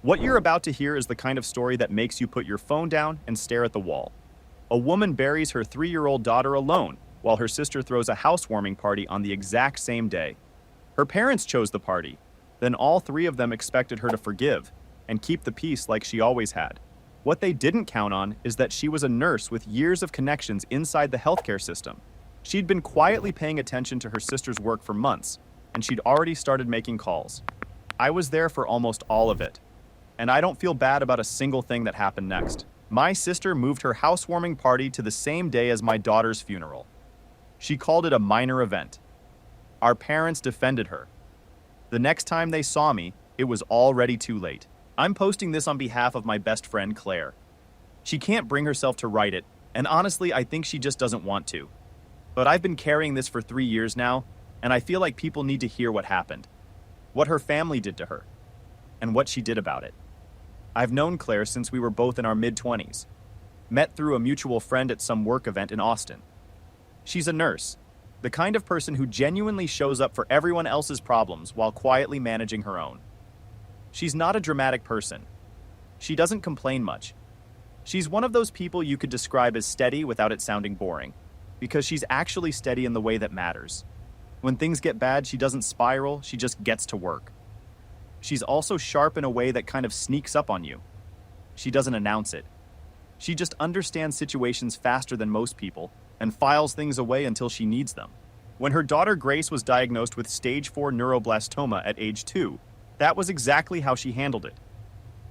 What you're about to hear is the kind of story that makes you put your phone down and stare at the wall. A woman buries her 3-year-old daughter alone while her sister throws a housewarming party on the exact same day. Her parents chose the party. Then all three of them expected her to forgive and keep the peace like she always had. What they didn't count on is that she was a nurse with years of connections inside the healthcare system. She'd been quietly paying attention to her sister's work for months, and she'd already started making calls. I was there for almost all of it, and I don't feel bad about a single thing that happened next. My sister moved her housewarming party to the same day as my daughter's funeral. She called it a minor event. Our parents defended her. The next time they saw me, it was already too late. I'm posting this on behalf of my best friend, Claire. She can't bring herself to write it, and honestly, I think she just doesn't want to. But I've been carrying this for 3 years now, and I feel like people need to hear what happened, what her family did to her, and what she did about it. I've known Claire since we were both in our mid-20s, met through a mutual friend at some work event in Austin. She's a nurse, the kind of person who genuinely shows up for everyone else's problems while quietly managing her own. She's not a dramatic person. She doesn't complain much. She's one of those people you could describe as steady without it sounding boring, because she's actually steady in the way that matters. When things get bad, she doesn't spiral, she just gets to work. She's also sharp in a way that kind of sneaks up on you. She doesn't announce it. She just understands situations faster than most people and files things away until she needs them. When her daughter Grace was diagnosed with stage 4 neuroblastoma at age 2, that was exactly how she handled it.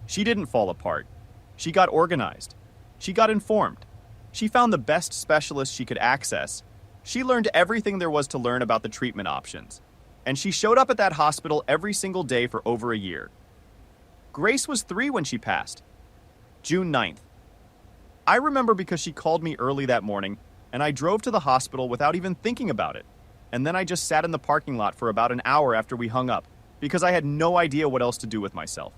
She didn't fall apart. She got organized. She got informed. She found the best specialist she could access. She learned everything there was to learn about the treatment options. And she showed up at that hospital every single day for over a year. Grace was 3 when she passed, June 9th. I remember because she called me early that morning, and I drove to the hospital without even thinking about it. And then I just sat in the parking lot for about an hour after we hung up, because I had no idea what else to do with myself.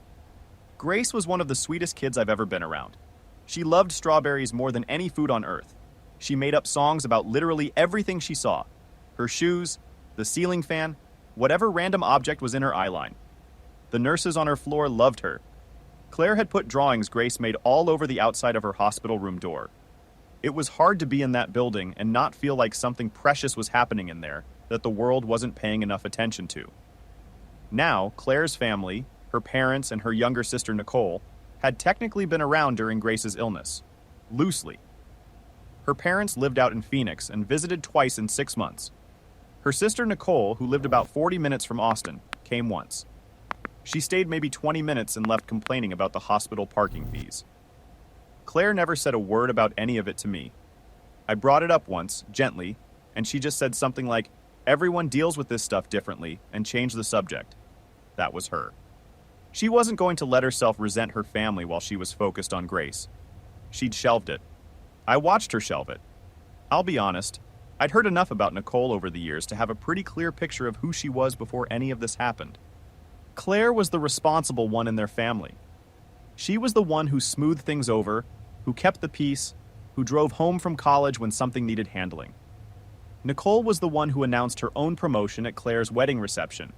Grace was one of the sweetest kids I've ever been around. She loved strawberries more than any food on earth. She made up songs about literally everything she saw. Her shoes, the ceiling fan, whatever random object was in her eyeline. The nurses on her floor loved her. Claire had put drawings Grace made all over the outside of her hospital room door. It was hard to be in that building and not feel like something precious was happening in there that the world wasn't paying enough attention to. Now, Claire's family, her parents and her younger sister Nicole, had technically been around during Grace's illness. Loosely. Her parents lived out in Phoenix and visited twice in 6 months. Her sister Nicole, who lived about 40 minutes from Austin, came once. She stayed maybe 20 minutes and left complaining about the hospital parking fees. Claire never said a word about any of it to me. I brought it up once, gently, and she just said something like, "Everyone deals with this stuff differently," and changed the subject. That was her. She wasn't going to let herself resent her family while she was focused on Grace. She'd shelved it. I watched her shelve it. I'll be honest, I'd heard enough about Nicole over the years to have a pretty clear picture of who she was before any of this happened. Claire was the responsible one in their family. She was the one who smoothed things over, who kept the peace, who drove home from college when something needed handling. Nicole was the one who announced her own promotion at Claire's wedding reception.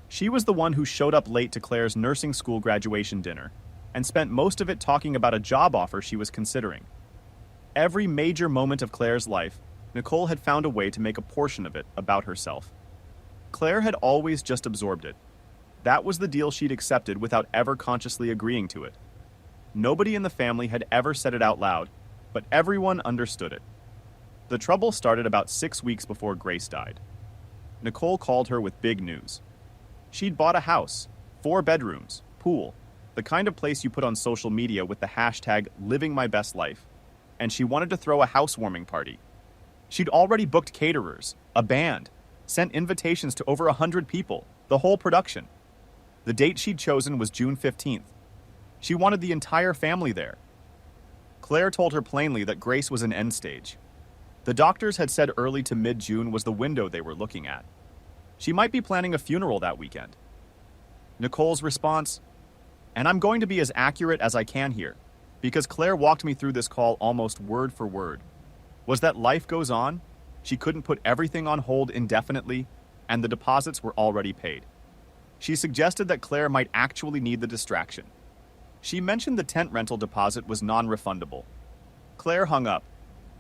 She was the one who showed up late to Claire's nursing school graduation dinner and spent most of it talking about a job offer she was considering. Every major moment of Claire's life, Nicole had found a way to make a portion of it about herself. Claire had always just absorbed it. That was the deal she'd accepted without ever consciously agreeing to it. Nobody in the family had ever said it out loud, but everyone understood it. The trouble started about 6 weeks before Grace died. Nicole called her with big news. She'd bought a house, 4 bedrooms, pool, the kind of place you put on social media with the hashtag #LivingMyBestLife, and she wanted to throw a housewarming party. She'd already booked caterers, a band, sent invitations to over 100 people, the whole production. The date she'd chosen was June 15th. She wanted the entire family there. Claire told her plainly that Grace was in end stage. The doctors had said early to mid-June was the window they were looking at. She might be planning a funeral that weekend. Nicole's response, "And I'm going to be as accurate as I can here, because Claire walked me through this call almost word for word, was that life goes on, she couldn't put everything on hold indefinitely, and the deposits were already paid. She suggested that Claire might actually need the distraction. She mentioned the tent rental deposit was non-refundable. Claire hung up,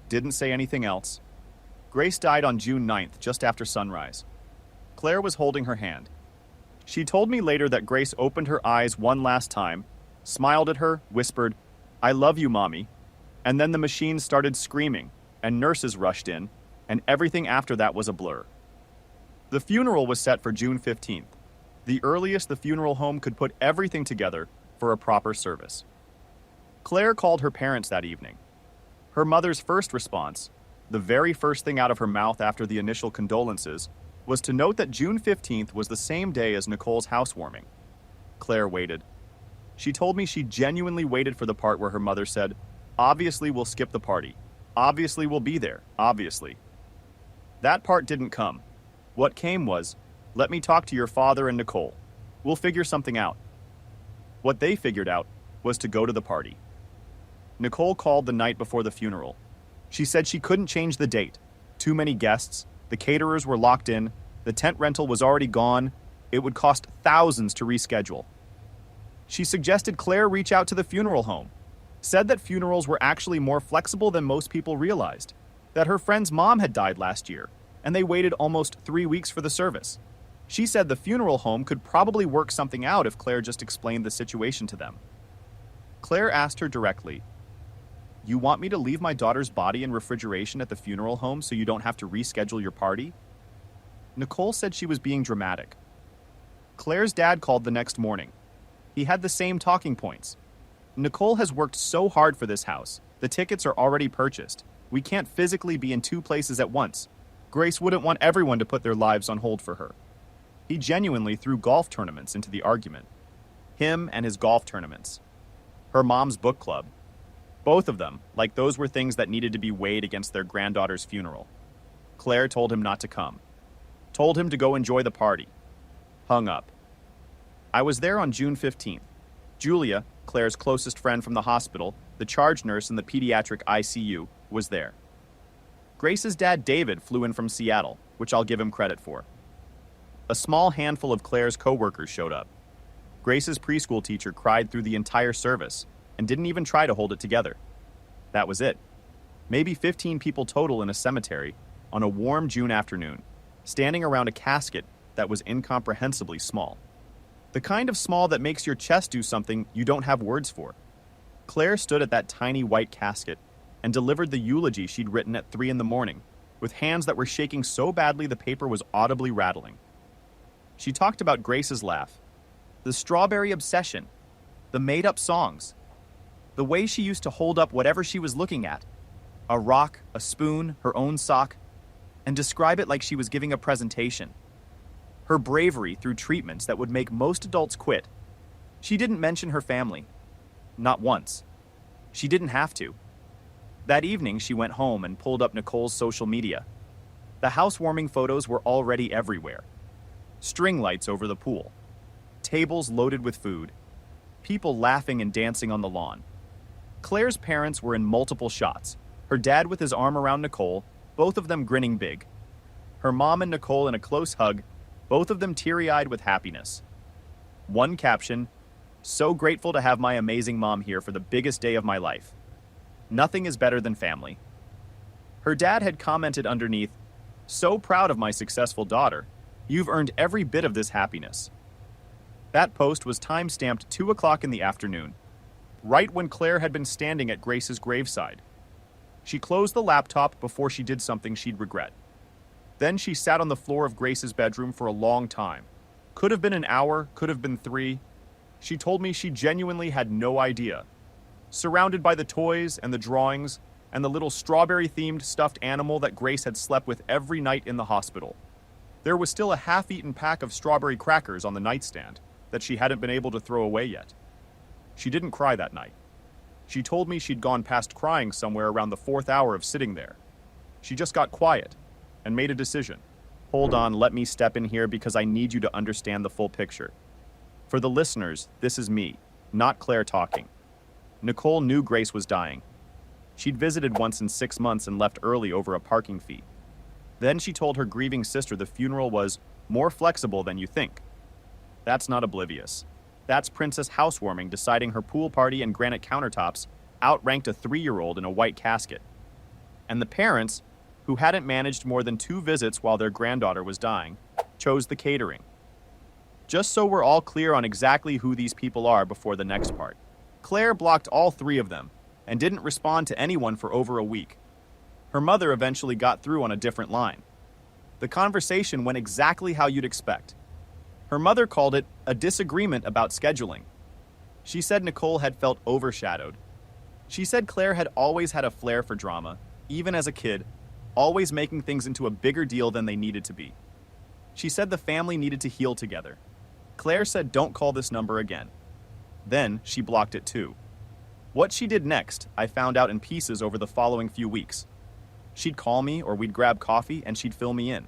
didn't say anything else. Grace died on June 9th, just after sunrise. Claire was holding her hand. She told me later that Grace opened her eyes one last time, smiled at her, whispered, "I love you, Mommy," and then the machine started screaming, and nurses rushed in, and everything after that was a blur. The funeral was set for June 15th, the earliest the funeral home could put everything together for a proper service. Claire called her parents that evening. Her mother's first response, the very first thing out of her mouth after the initial condolences, was to note that June 15th was the same day as Nicole's housewarming. Claire waited. She told me she genuinely waited for the part where her mother said, "Obviously we'll skip the party. Obviously we'll be there, obviously." That part didn't come. What came was, "Let me talk to your father and Nicole. We'll figure something out." What they figured out was to go to the party. Nicole called the night before the funeral. She said she couldn't change the date. Too many guests, the caterers were locked in, the tent rental was already gone, it would cost thousands to reschedule. She suggested Claire reach out to the funeral home, said that funerals were actually more flexible than most people realized, that her friend's mom had died last year, and they waited almost 3 weeks for the service. She said the funeral home could probably work something out if Claire just explained the situation to them. Claire asked her directly, "You want me to leave my daughter's body in refrigeration at the funeral home so you don't have to reschedule your party?" Nicole said she was being dramatic. Claire's dad called the next morning. He had the same talking points. "Nicole has worked so hard for this house. The tickets are already purchased. We can't physically be in 2 places at once. Grace wouldn't want everyone to put their lives on hold for her." He genuinely threw golf tournaments into the argument. Him and his golf tournaments. Her mom's book club. Both of them, like those were things that needed to be weighed against their granddaughter's funeral. Claire told him not to come. Told him to go enjoy the party. Hung up. I was there on June 15th. Julia, Claire's closest friend from the hospital, the charge nurse in the pediatric ICU, was there. Grace's dad, David, flew in from Seattle, which I'll give him credit for. A small handful of Claire's co-workers showed up. Grace's preschool teacher cried through the entire service and didn't even try to hold it together. That was it. Maybe 15 people total in a cemetery on a warm June afternoon, standing around a casket that was incomprehensibly small. The kind of small that makes your chest do something you don't have words for. Claire stood at that tiny white casket and delivered the eulogy she'd written at 3 a.m, with hands that were shaking so badly the paper was audibly rattling. She talked about Grace's laugh, the strawberry obsession, the made-up songs, the way she used to hold up whatever she was looking at, a rock, a spoon, her own sock, and describe it like she was giving a presentation. Her bravery through treatments that would make most adults quit. She didn't mention her family. Not once. She didn't have to. That evening, she went home and pulled up Nicole's social media. The housewarming photos were already everywhere. String lights over the pool. Tables loaded with food. People laughing and dancing on the lawn. Claire's parents were in multiple shots. Her dad with his arm around Nicole, both of them grinning big. Her mom and Nicole in a close hug, both of them teary-eyed with happiness. One caption, "So grateful to have my amazing mom here for the biggest day of my life. Nothing is better than family." Her dad had commented underneath, "So proud of my successful daughter. You've earned every bit of this happiness." That post was time-stamped 2 o'clock in the afternoon, right when Claire had been standing at Grace's graveside. She closed the laptop before she did something she'd regret. Then she sat on the floor of Grace's bedroom for a long time. Could have been an hour, could have been 3. She told me she genuinely had no idea. Surrounded by the toys and the drawings and the little strawberry-themed stuffed animal that Grace had slept with every night in the hospital. There was still a half-eaten pack of strawberry crackers on the nightstand that she hadn't been able to throw away yet. She didn't cry that night. She told me she'd gone past crying somewhere around the 4th hour of sitting there. She just got quiet and made a decision. Hold on, let me step in here because I need you to understand the full picture. For the listeners, this is me, not Claire talking. Nicole knew Grace was dying. She'd visited once in 6 months and left early over a parking fee. Then she told her grieving sister the funeral was more flexible than you think. That's not oblivious. That's Princess Housewarming deciding her pool party and granite countertops outranked a 3-year-old in a white casket. And the parents, who hadn't managed more than 2 visits while their granddaughter was dying, chose the catering. Just so we're all clear on exactly who these people are before the next part, Claire blocked all 3 of them and didn't respond to anyone for over a week. Her mother eventually got through on a different line. The conversation went exactly how you'd expect. Her mother called it a disagreement about scheduling. She said Nicole had felt overshadowed. She said Claire had always had a flair for drama, even as a kid, always making things into a bigger deal than they needed to be. She said the family needed to heal together. Claire said don't call this number again. Then she blocked it too. What she did next, I found out in pieces over the following few weeks. She'd call me or we'd grab coffee and she'd fill me in.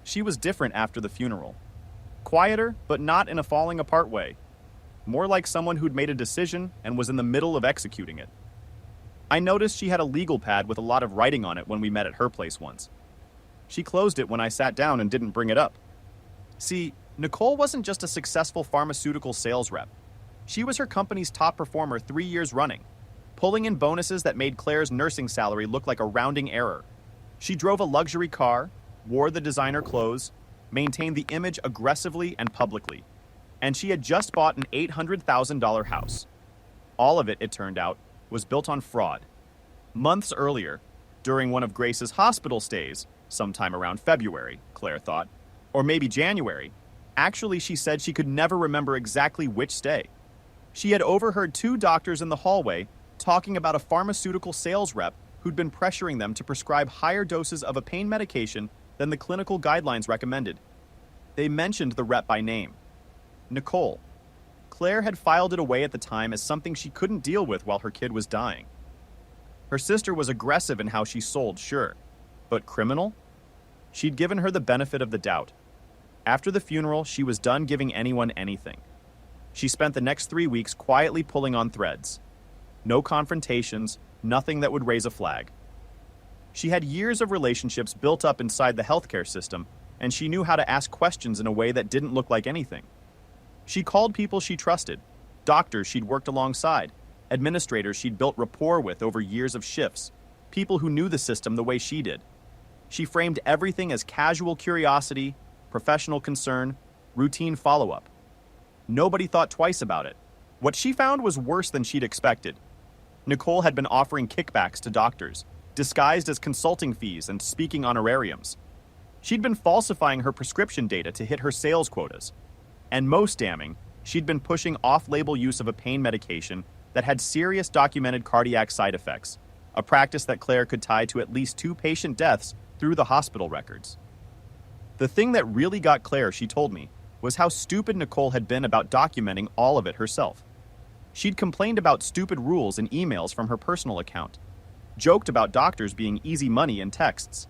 She was different after the funeral. Quieter, but not in a falling apart way. More like someone who'd made a decision and was in the middle of executing it. I noticed she had a legal pad with a lot of writing on it when we met at her place once. She closed it when I sat down and didn't bring it up. See, Nicole wasn't just a successful pharmaceutical sales rep. She was her company's top performer 3 years running, pulling in bonuses that made Claire's nursing salary look like a rounding error. She drove a luxury car, wore the designer clothes, maintained the image aggressively and publicly, and she had just bought an $800,000 house. All of it, it turned out, was built on fraud. Months earlier, during one of Grace's hospital stays, sometime around February, Claire thought, or maybe January. Actually, she said she could never remember exactly which stay. She had overheard 2 doctors in the hallway talking about a pharmaceutical sales rep who'd been pressuring them to prescribe higher doses of a pain medication than the clinical guidelines recommended. They mentioned the rep by name. Nicole. Claire had filed it away at the time as something she couldn't deal with while her kid was dying. Her sister was aggressive in how she sold, sure, but criminal? She'd given her the benefit of the doubt. After the funeral, she was done giving anyone anything. She spent the next 3 weeks quietly pulling on threads. No confrontations, nothing that would raise a flag. She had years of relationships built up inside the healthcare system, and she knew how to ask questions in a way that didn't look like anything. She called people she trusted, doctors she'd worked alongside, administrators she'd built rapport with over years of shifts, people who knew the system the way she did. She framed everything as casual curiosity, professional concern, routine follow-up. Nobody thought twice about it. What she found was worse than she'd expected. Nicole had been offering kickbacks to doctors, disguised as consulting fees and speaking honorariums. She'd been falsifying her prescription data to hit her sales quotas. And most damning, she'd been pushing off-label use of a pain medication that had serious documented cardiac side effects, a practice that Claire could tie to at least 2 patient deaths through the hospital records. The thing that really got Claire, she told me, was how stupid Nicole had been about documenting all of it herself. She'd complained about stupid rules in emails from her personal account, joked about doctors being easy money in texts,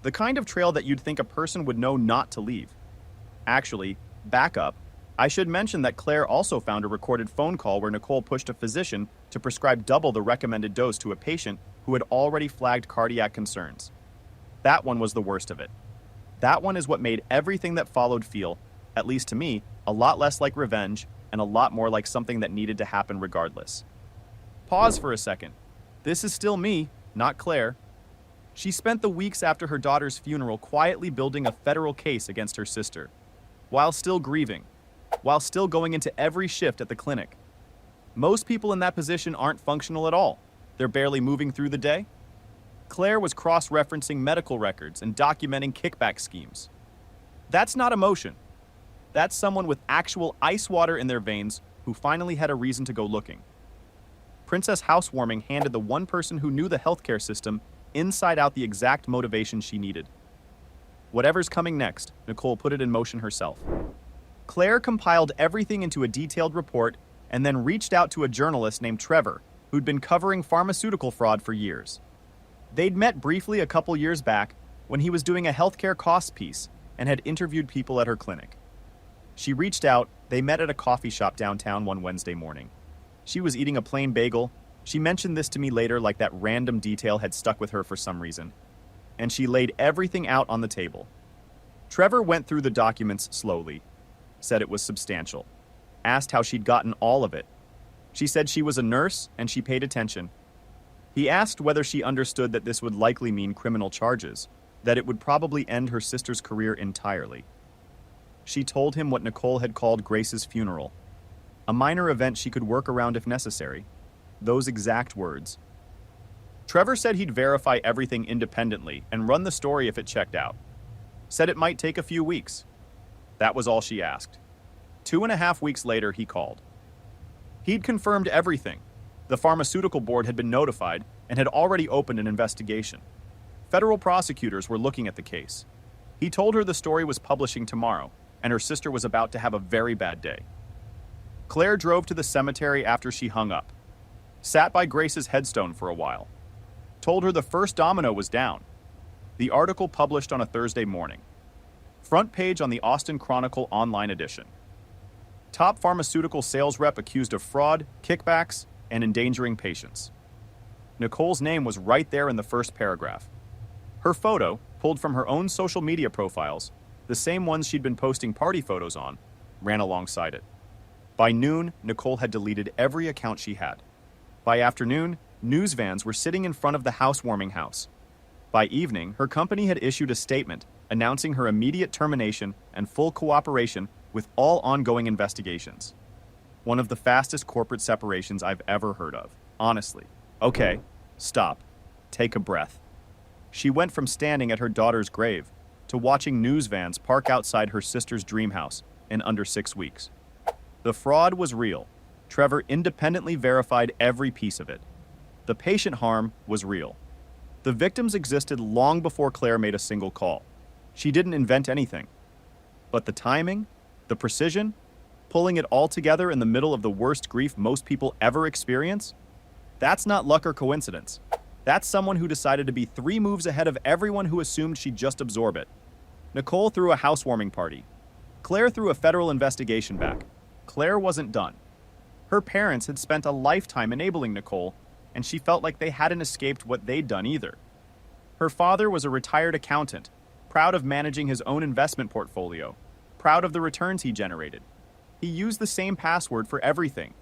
the kind of trail that you'd think a person would know not to leave. Actually, back up, I should mention that Claire also found a recorded phone call where Nicole pushed a physician to prescribe double the recommended dose to a patient who had already flagged cardiac concerns. That one was the worst of it. That one is what made everything that followed feel, at least to me, a lot less like revenge and a lot more like something that needed to happen regardless. Pause for a second. This is still me, not Claire. She spent the weeks after her daughter's funeral quietly building a federal case against her sister, while still grieving, while still going into every shift at the clinic. Most people in that position aren't functional at all. They're barely moving through the day. Claire was cross-referencing medical records and documenting kickback schemes. That's not emotion. That's someone with actual ice water in their veins who finally had a reason to go looking. Princess Housewarming handed the one person who knew the healthcare system inside out the exact motivation she needed. Whatever's coming next, Nicole put it in motion herself. Claire compiled everything into a detailed report and then reached out to a journalist named Trevor, who'd been covering pharmaceutical fraud for years. They'd met briefly a couple years back when he was doing a healthcare costs piece and had interviewed people at her clinic. She reached out, they met at a coffee shop downtown one Wednesday morning. She was eating a plain bagel. She mentioned this to me later like that random detail had stuck with her for some reason. And she laid everything out on the table. Trevor went through the documents slowly. said it was substantial. Asked how she'd gotten all of it. She said she was a nurse and she paid attention. He asked whether she understood that this would likely mean criminal charges, that it would probably end her sister's career entirely. She told him what Nicole had called Grace's funeral, a minor event she could work around if necessary. Those exact words. Trevor said he'd verify everything independently and run the story if it checked out. Said it might take a few weeks. That was all she asked. 2.5 weeks later, he called. He'd confirmed everything. The pharmaceutical board had been notified and had already opened an investigation. Federal prosecutors were looking at the case. He told her the story was publishing tomorrow, and her sister was about to have a very bad day. Claire drove to the cemetery after she hung up. Sat by Grace's headstone for a while. Told her the first domino was down. The article published on a Thursday morning. Front page on the Austin Chronicle online edition. Top pharmaceutical sales rep accused of fraud, kickbacks, and endangering patients. Nicole's name was right there in the first paragraph. Her photo, pulled from her own social media profiles, the same ones she'd been posting party photos on, ran alongside it. By noon, Nicole had deleted every account she had. By afternoon, news vans were sitting in front of the housewarming house. By evening, her company had issued a statement announcing her immediate termination and full cooperation with all ongoing investigations. One of the fastest corporate separations I've ever heard of, honestly. Okay, stop. Take a breath. She went from standing at her daughter's grave to watching news vans park outside her sister's dream house in under 6 weeks. The fraud was real. Trevor independently verified every piece of it. The patient harm was real. The victims existed long before Claire made a single call. She didn't invent anything. But the timing, the precision, pulling it all together in the middle of the worst grief most people ever experience, that's not luck or coincidence. That's someone who decided to be 3 moves ahead of everyone who assumed she'd just absorb it. Nicole threw a housewarming party. Claire threw a federal investigation back. Claire wasn't done. Her parents had spent a lifetime enabling Nicole, and she felt like they hadn't escaped what they'd done either. Her father was a retired accountant, proud of managing his own investment portfolio, proud of the returns he generated. He used the same password for everything.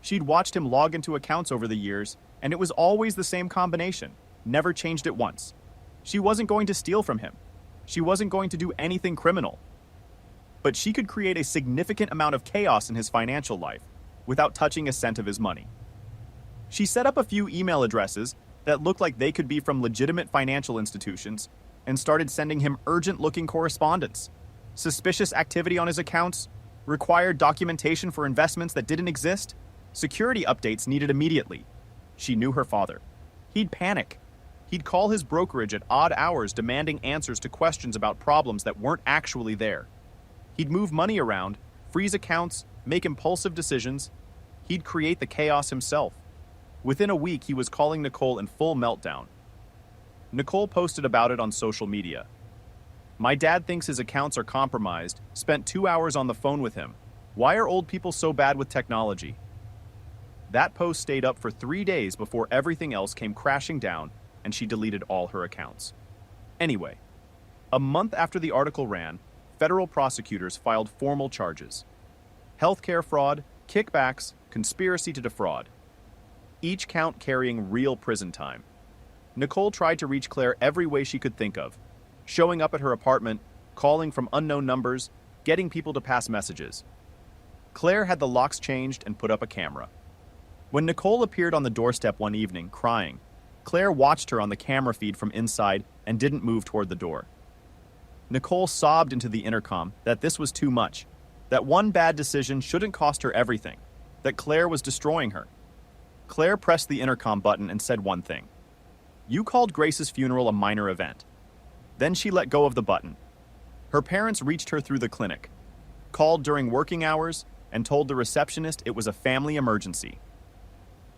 She'd watched him log into accounts over the years, and it was always the same combination, never changed it once. She wasn't going to steal from him. She wasn't going to do anything criminal. But she could create a significant amount of chaos in his financial life without touching a cent of his money. She set up a few email addresses that looked like they could be from legitimate financial institutions and started sending him urgent-looking correspondence. Suspicious activity on his accounts, required documentation for investments that didn't exist, security updates needed immediately. She knew her father. He'd panic. He'd call his brokerage at odd hours demanding answers to questions about problems that weren't actually there. He'd move money around, freeze accounts, make impulsive decisions. He'd create the chaos himself. Within a week, he was calling Nicole in full meltdown. Nicole posted about it on social media. My dad thinks his accounts are compromised, spent 2 hours on the phone with him. Why are old people so bad with technology? That post stayed up for 3 days before everything else came crashing down and she deleted all her accounts. Anyway, a month after the article ran, federal prosecutors filed formal charges. Healthcare fraud, kickbacks, conspiracy to defraud. Each count carrying real prison time. Nicole tried to reach Claire every way she could think of, showing up at her apartment, calling from unknown numbers, getting people to pass messages. Claire had the locks changed and put up a camera. When Nicole appeared on the doorstep one evening, crying, Claire watched her on the camera feed from inside and didn't move toward the door. Nicole sobbed into the intercom that this was too much, that one bad decision shouldn't cost her everything, that Claire was destroying her. Claire pressed the intercom button and said one thing. You called Grace's funeral a minor event. Then she let go of the button. Her parents reached her through the clinic, called during working hours, and told the receptionist it was a family emergency.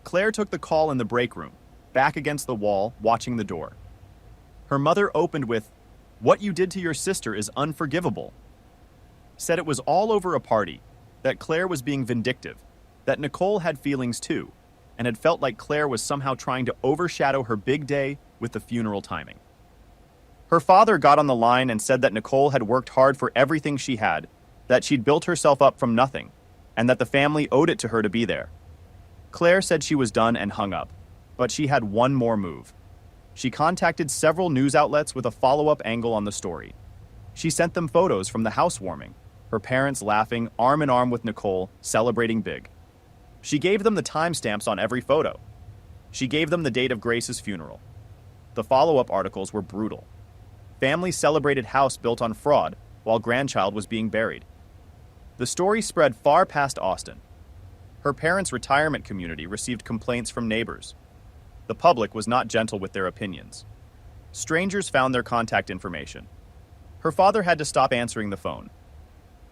Claire took the call in the break room, back against the wall, watching the door. Her mother opened with, "What you did to your sister is unforgivable." Said it was all over a party, that Claire was being vindictive, that Nicole had feelings too, and had felt like Claire was somehow trying to overshadow her big day with the funeral timing. Her father got on the line and said that Nicole had worked hard for everything she had, that she'd built herself up from nothing, and that the family owed it to her to be there. Claire said she was done and hung up, but she had one more move. She contacted several news outlets with a follow-up angle on the story. She sent them photos from the housewarming, her parents laughing arm in arm with Nicole, celebrating big. She gave them the timestamps on every photo. She gave them the date of Grace's funeral. The follow-up articles were brutal. Family celebrated house built on fraud while grandchild was being buried. The story spread far past Austin. Her parents' retirement community received complaints from neighbors. The public was not gentle with their opinions. Strangers found their contact information. Her father had to stop answering the phone.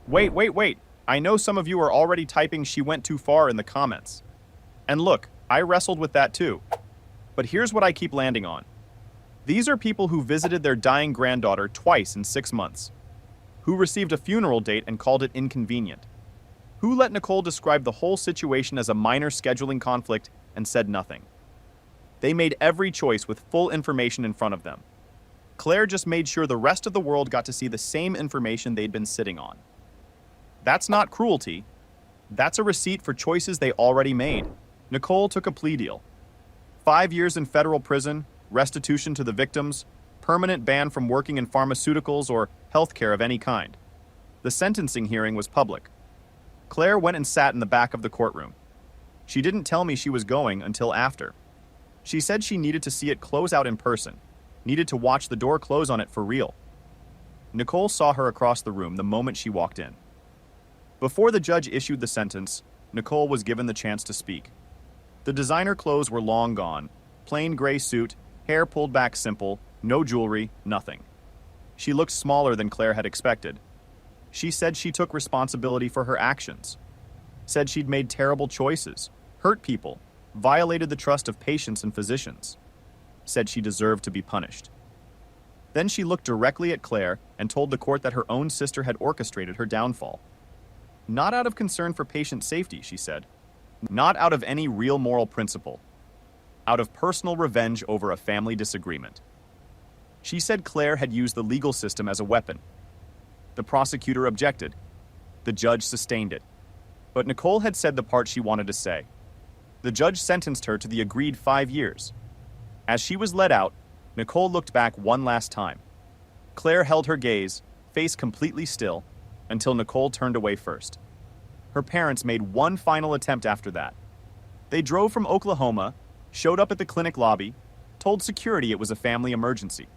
Wait. I know some of you are already typing "she went too far" in the comments. And look, I wrestled with that too. But here's what I keep landing on. These are people who visited their dying granddaughter twice in 6 months, who received a funeral date and called it inconvenient, who let Nicole describe the whole situation as a minor scheduling conflict and said nothing. They made every choice with full information in front of them. Claire just made sure the rest of the world got to see the same information they'd been sitting on. That's not cruelty. That's a receipt for choices they already made. Nicole took a plea deal. 5 years in federal prison, restitution to the victims, permanent ban from working in pharmaceuticals or healthcare of any kind. The sentencing hearing was public. Claire went and sat in the back of the courtroom. She didn't tell me she was going until after. She said she needed to see it close out in person, needed to watch the door close on it for real. Nicole saw her across the room the moment she walked in. Before the judge issued the sentence, Nicole was given the chance to speak. The designer clothes were long gone, plain gray suit, hair pulled back simple, no jewelry, nothing. She looked smaller than Claire had expected. She said she took responsibility for her actions. Said she'd made terrible choices, hurt people, violated the trust of patients and physicians. Said she deserved to be punished. Then she looked directly at Claire and told the court that her own sister had orchestrated her downfall. Not out of concern for patient safety, she said. Not out of any real moral principle. Out of personal revenge over a family disagreement. She said Claire had used the legal system as a weapon. The prosecutor objected. The judge sustained it. But Nicole had said the part she wanted to say. The judge sentenced her to the agreed 5 years. As she was let out, Nicole looked back one last time. Claire held her gaze, face completely still, until Nicole turned away first. Her parents made one final attempt after that. They drove from Oklahoma, showed up at the clinic lobby, told security it was a family emergency.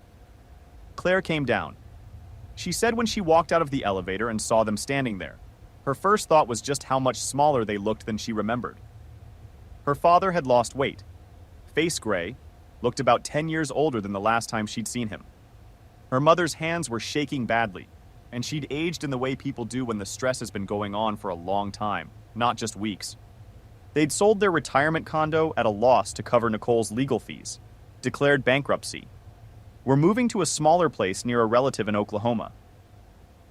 Claire came down. She said when she walked out of the elevator and saw them standing there, her first thought was just how much smaller they looked than she remembered. Her father had lost weight, face gray, looked about 10 years older than the last time she'd seen him. Her mother's hands were shaking badly, and she'd aged in the way people do when the stress has been going on for a long time, not just weeks. They'd sold their retirement condo at a loss to cover Nicole's legal fees, declared bankruptcy. Were moving to a smaller place near a relative in Oklahoma.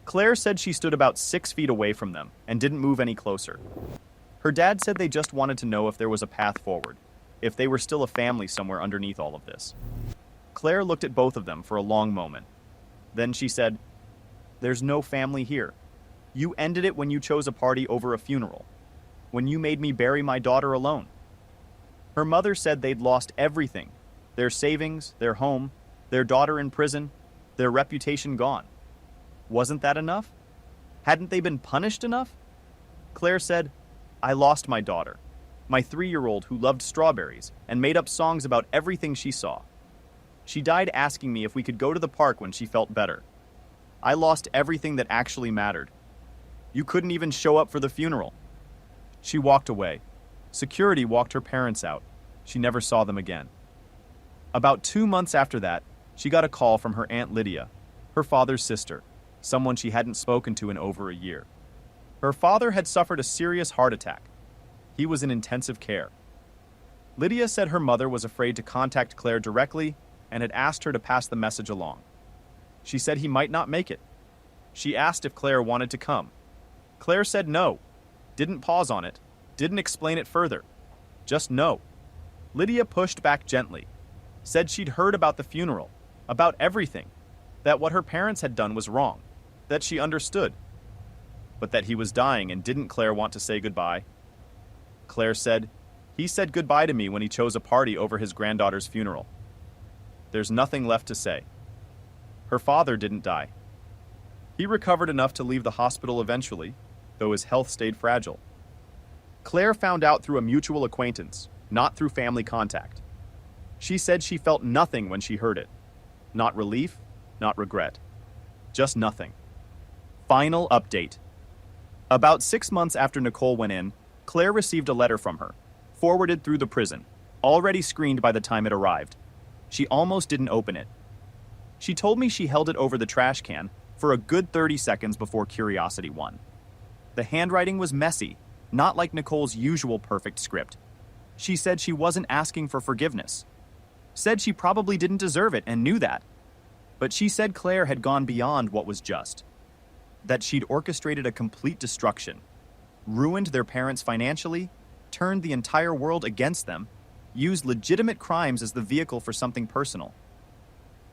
Claire said she stood about 6 feet away from them and didn't move any closer. Her dad said they just wanted to know if there was a path forward, if they were still a family somewhere underneath all of this. Claire looked at both of them for a long moment. Then she said, "There's no family here. You ended it when you chose a party over a funeral, when you made me bury my daughter alone." Her mother said they'd lost everything, their savings, their home, their daughter in prison, their reputation gone. Wasn't that enough? Hadn't they been punished enough? Claire said, "I lost my daughter, my 3-year-old who loved strawberries and made up songs about everything she saw. She died asking me if we could go to the park when she felt better. I lost everything that actually mattered. You couldn't even show up for the funeral." She walked away. Security walked her parents out. She never saw them again. About 2 months after that, she got a call from her Aunt Lydia, her father's sister, someone she hadn't spoken to in over a year. Her father had suffered a serious heart attack. He was in intensive care. Lydia said her mother was afraid to contact Claire directly and had asked her to pass the message along. She said he might not make it. She asked if Claire wanted to come. Claire said no, didn't pause on it, didn't explain it further. Just no. Lydia pushed back gently, said she'd heard about the funeral, about everything, that what her parents had done was wrong, that she understood. but that he was dying and didn't Claire want to say goodbye? Claire said, "He said goodbye to me when he chose a party over his granddaughter's funeral." There's nothing left to say. Her father didn't die. He recovered enough to leave the hospital eventually, though his health stayed fragile. Claire found out through a mutual acquaintance, not through family contact. She said she felt nothing when she heard it. Not relief, not regret. Just nothing. Final update. About 6 months after Nicole went in, Claire received a letter from her, forwarded through the prison, already screened by the time it arrived. She almost didn't open it. She told me she held it over the trash can for a good 30 seconds before curiosity won. The handwriting was messy, not like Nicole's usual perfect script. She said she wasn't asking for forgiveness. Said she probably didn't deserve it and knew that. But she said Claire had gone beyond what was just. That she'd orchestrated a complete destruction, ruined their parents financially, turned the entire world against them, used legitimate crimes as the vehicle for something personal.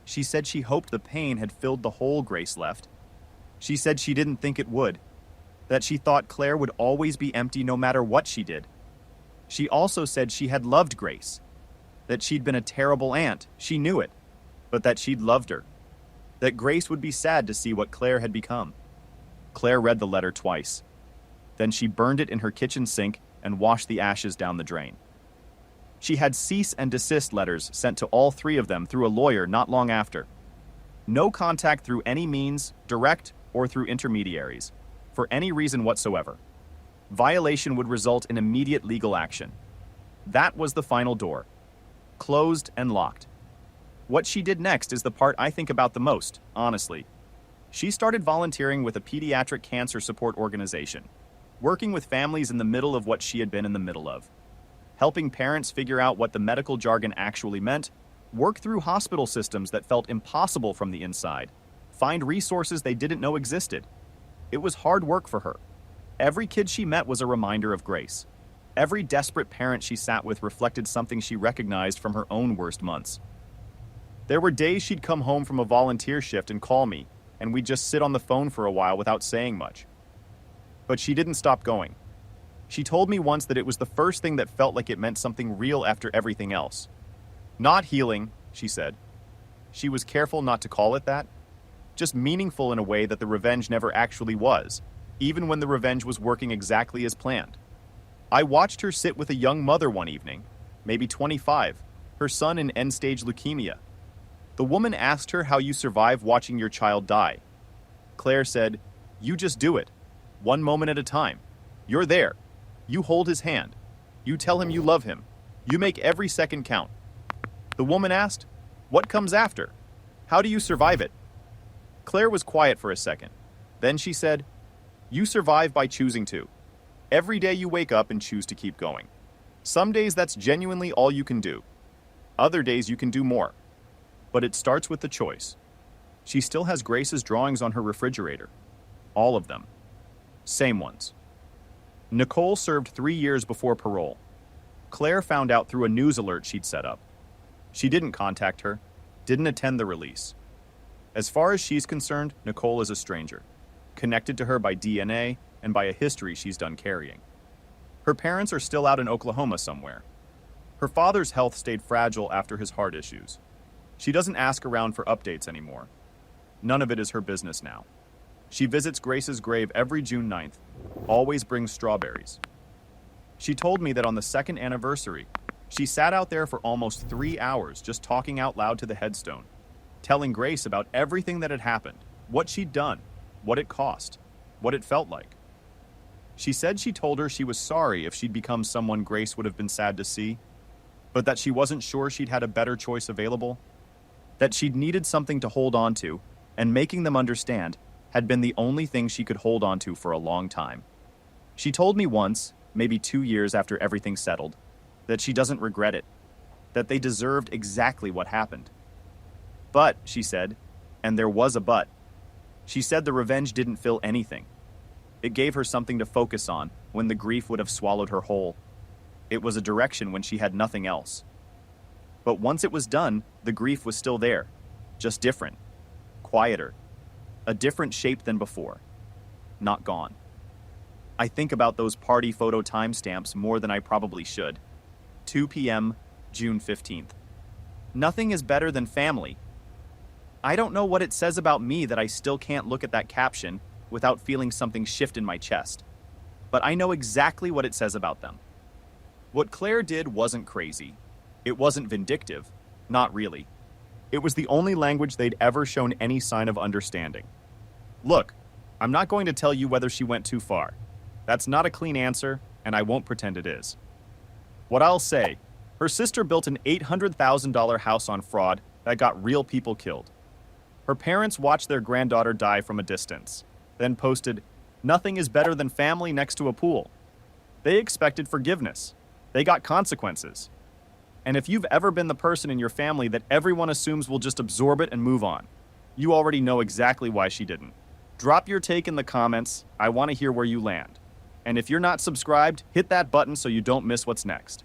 She said she hoped the pain had filled the hole Grace left. She said she didn't think it would, that she thought Claire would always be empty no matter what she did. She also said she had loved Grace, that she'd been a terrible aunt, she knew it, but that she'd loved her, that Grace would be sad to see what Claire had become. Claire read the letter twice. Then she burned it in her kitchen sink and washed the ashes down the drain. She had cease and desist letters sent to all 3 of them through a lawyer not long after. No contact through any means, direct or through intermediaries, for any reason whatsoever. Violation would result in immediate legal action. That was the final door. Closed and locked. What she did next is the part I think about the most, honestly. She started volunteering with a pediatric cancer support organization, working with families in the middle of what she had been in the middle of. Helping parents figure out what the medical jargon actually meant, work through hospital systems that felt impossible from the inside, find resources they didn't know existed. It was hard work for her. Every kid she met was a reminder of Grace. Every desperate parent she sat with reflected something she recognized from her own worst months. There were days she'd come home from a volunteer shift and call me, and we'd just sit on the phone for a while without saying much. But she didn't stop going. She told me once that it was the first thing that felt like it meant something real after everything else. Not healing, she said. She was careful not to call it that. Just meaningful in a way that the revenge never actually was, even when the revenge was working exactly as planned. I watched her sit with a young mother one evening, maybe 25, her son in end-stage leukemia. The woman asked her how you survive watching your child die. Claire said, "You just do it, one moment at a time. You're there. You hold his hand. You tell him you love him. You make every second count." The woman asked, "What comes after? How do you survive it?" Claire was quiet for a second. Then she said, "You survive by choosing to. Every day you wake up and choose to keep going. Some days that's genuinely all you can do. Other days you can do more. But it starts with the choice." She still has Grace's drawings on her refrigerator. All of them. Same ones. Nicole served 3 years before parole. Claire found out through a news alert she'd set up. She didn't contact her, didn't attend the release. As far as she's concerned, Nicole is a stranger, connected to her by DNA and by a history she's done carrying. Her parents are still out in Oklahoma somewhere. Her father's health stayed fragile after his heart issues. She doesn't ask around for updates anymore. None of it is her business now. She visits Grace's grave every June 9th, always brings strawberries. She told me that on the 2nd anniversary, she sat out there for almost 3 hours just talking out loud to the headstone, telling Grace about everything that had happened, what she'd done, what it cost, what it felt like. She said she told her she was sorry if she'd become someone Grace would have been sad to see, but that she wasn't sure she'd had a better choice available, that she'd needed something to hold on to, and making them understand had been the only thing she could hold on to for a long time. She told me once, maybe 2 years after everything settled, that she doesn't regret it, that they deserved exactly what happened. But, she said, and there was a but, she said the revenge didn't fill anything. It gave her something to focus on when the grief would have swallowed her whole. It was a direction when she had nothing else. But once it was done, the grief was still there, just different, quieter, a different shape than before, not gone. I think about those party photo timestamps more than I probably should. 2 p.m., June 15th. Nothing is better than family. I don't know what it says about me that I still can't look at that caption without feeling something shift in my chest. But I know exactly what it says about them. What Claire did wasn't crazy. It wasn't vindictive. Not really. It was the only language they'd ever shown any sign of understanding. Look, I'm not going to tell you whether she went too far. That's not a clean answer, and I won't pretend it is. What I'll say, her sister built an $800,000 house on fraud that got real people killed. Her parents watched their granddaughter die from a distance, then posted, "Nothing is better than family next to a pool." They expected forgiveness. They got consequences. And if you've ever been the person in your family that everyone assumes will just absorb it and move on, you already know exactly why she didn't. Drop your take in the comments. I want to hear where you land. And if you're not subscribed, hit that button so you don't miss what's next.